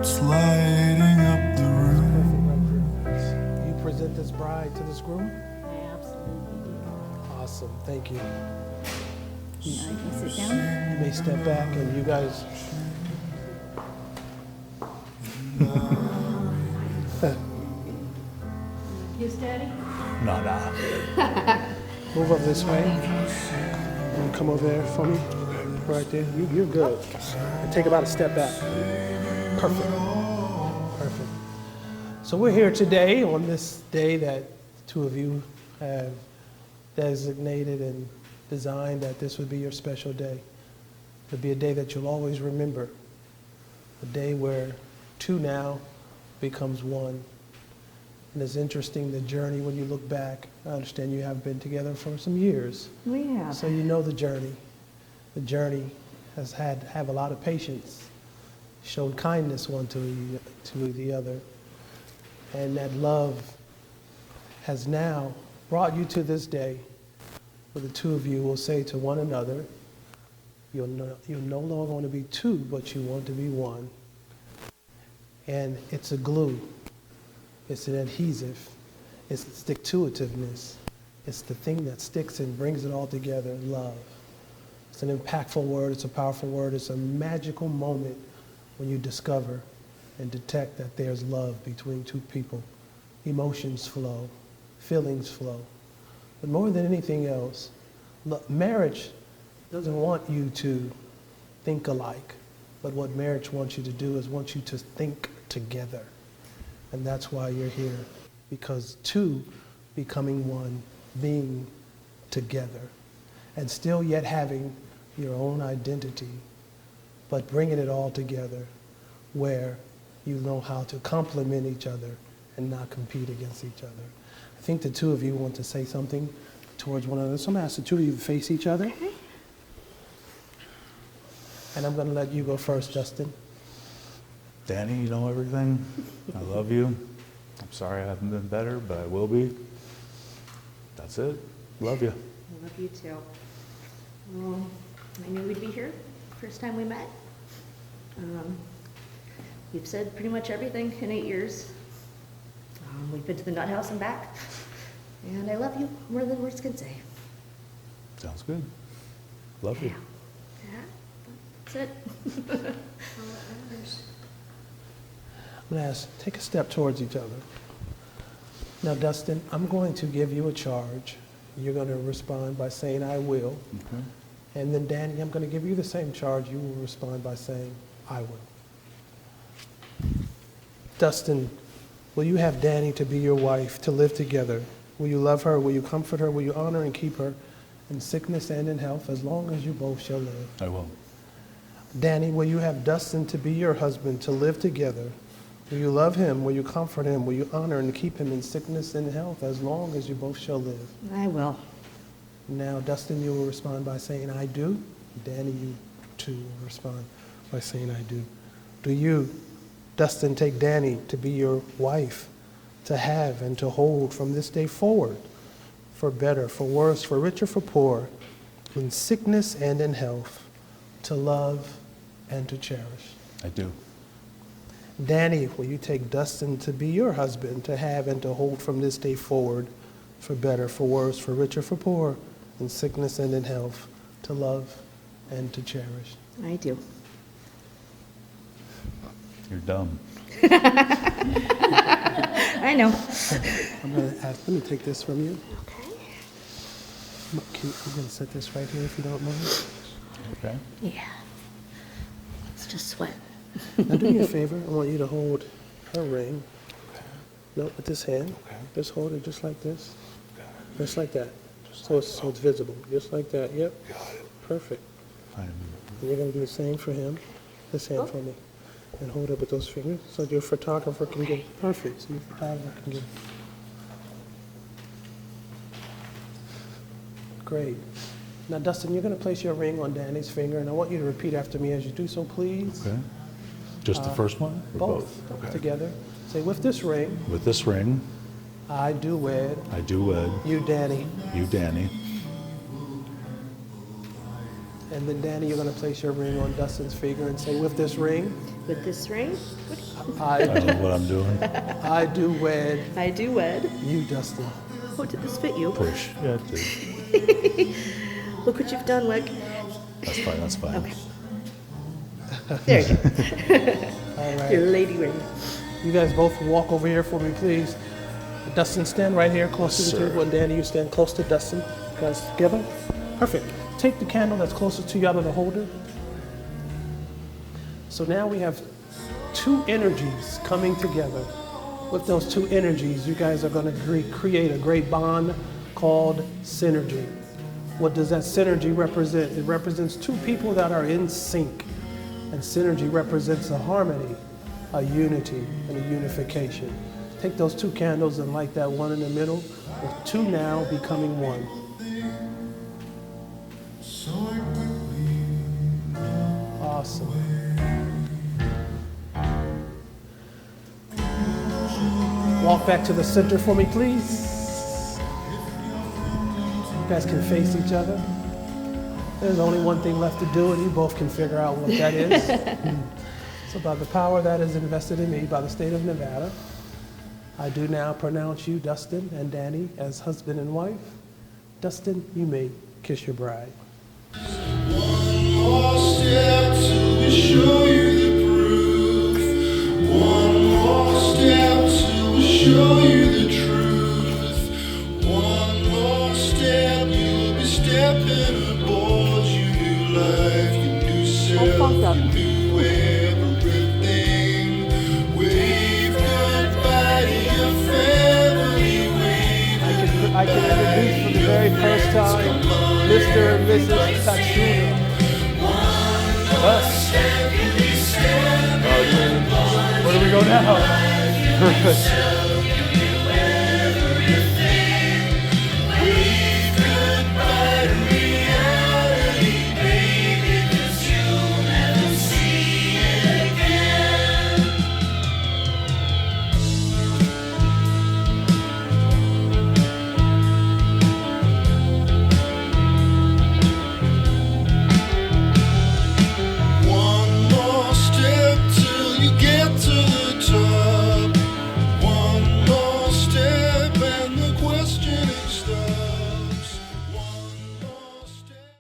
It's lighting up the room. You present this bride to this groom? I absolutely do. Awesome, thank you. Now you can sit down. You may step back and you guys. Kiss Daddy? Nah. Move up this way. And come over there for me. Right there. You're good. And take about a step back. Perfect. Perfect. So we're here today on this day that two of you have designated and designed that this would be your special day. It would be a day that you'll always remember. A day where two now becomes one. And it's interesting, the journey, when you look back, I understand you have been together for some years. We have. So you know the journey. The journey has have a lot of patience, shown kindness one to the other. And that love has now brought you to this day where the two of you will say to one another, you're no longer want to be two, but you want to be one. And it's a glue. It's an adhesive. It's stick-to-itiveness. It's the thing that sticks and brings it all together, love. It's an impactful word. It's a powerful word. It's a magical moment when you discover and detect that there's love between two people. Emotions flow. Feelings flow. But more than anything else, marriage doesn't want you to think alike. But what marriage wants you to do is wants you to think together. And that's why you're here. Because two becoming one, being together. And still yet having your own identity, but bringing it all together where you know how to complement each other and not compete against each other. I think the two of you want to say something towards one another. So I'm going to ask the two of you to face each other. Okay. And I'm going to let you go first, Dustin. Danny, you know everything. I love you. I'm sorry I haven't been better, but I will be. That's it. Love you. I love you too. I knew we'd be here first time we met. You've said pretty much everything in 8 years. We've been to the nut house and back. And I love you more than words can say. Sounds good. Love you. Yeah, that's it. I'm going to ask, take a step towards each other. Now, Dustin, I'm going to give you a charge. You're going to respond by saying, I will. Okay. And then, Dani, I'm going to give you the same charge. You will respond by saying, I will. Dustin, will you have Dani to be your wife, to live together? Will you love her? Will you comfort her? Will you honor and keep her in sickness and in health as long as you both shall live? I will. Dani, will you have Dustin to be your husband, to live together? Will you love him? Will you comfort him? Will you honor and keep him in sickness and health as long as you both shall live? I will. Now, Dustin, you will respond by saying, I do. Dani, you too will respond by saying, I do. Do you, Dustin, take Dani to be your wife, to have and to hold from this day forward, for better, for worse, for richer, for poor, in sickness and in health, to love and to cherish? I do. Dani, will you take Dustin to be your husband, to have and to hold from this day forward, for better, for worse, for richer, for poor, in sickness and in health, to love and to cherish? I do. You're dumb. I know. I'm going to ask, let me take this from you. Okay. I'm going to set this right here if you don't mind. Okay. Yeah. Let's just sweat. Now do me a favor, I want you to hold her ring. No, with this hand. Okay. Just hold it just like this. Just like that. So it's visible. Just like that. Yep. Got it. Perfect. Fine. And you're going to do the same for him. This hand for me. And hold it with those fingers so your photographer can get perfect. So your photographer can get. Great. Now, Dustin, you're going to place your ring on Dani's finger, and I want you to repeat after me as you do so, please. Okay. Just the first one? Or Both. Okay. Together. Say, with this ring, With this ring, I do wed I do wed you, Dani. you, Dani. And then, Dani, you're going to place your ring on Dustin's finger and say, with this ring, With this ring, I don't know what I'm doing. I do wed I do wed. you, Dustin. Oh, did this fit you? Push. Yeah, it did. Look what you've done, Wick. That's fine, that's fine. Okay. There you go. All right. Your lady ring. You guys both walk over here for me, please. Dustin, stand right here close to the Sir. table, and Danny, you stand close to Dustin. You guys together? Perfect. Take the candle that's closest to you out of the holder. So now we have two energies coming together. With those two energies, you guys are going to create a great bond called synergy. What does that synergy represent? It represents two people that are in sync. And synergy represents a harmony, a unity, and a unification. Take those two candles and light that one in the middle, with two now becoming one. Awesome. Walk back to the center for me, please. You guys can face each other. There's only one thing left to do, and you both can figure out what that is. So by the power that is invested in me by the state of Nevada, I do now pronounce you, Dustin and Dani, as husband and wife. Dustin, you may kiss your bride. One more step to show you the proof. One more step to show you the truth. One more step, you'll be stepping aboard your new life, your new self, your new everything. Wave goodbye to your family, wave. I can introduce for the very first time Mr. and Mrs. Tatsuna. Us. Oh, dude. Where do we go now? Perfect.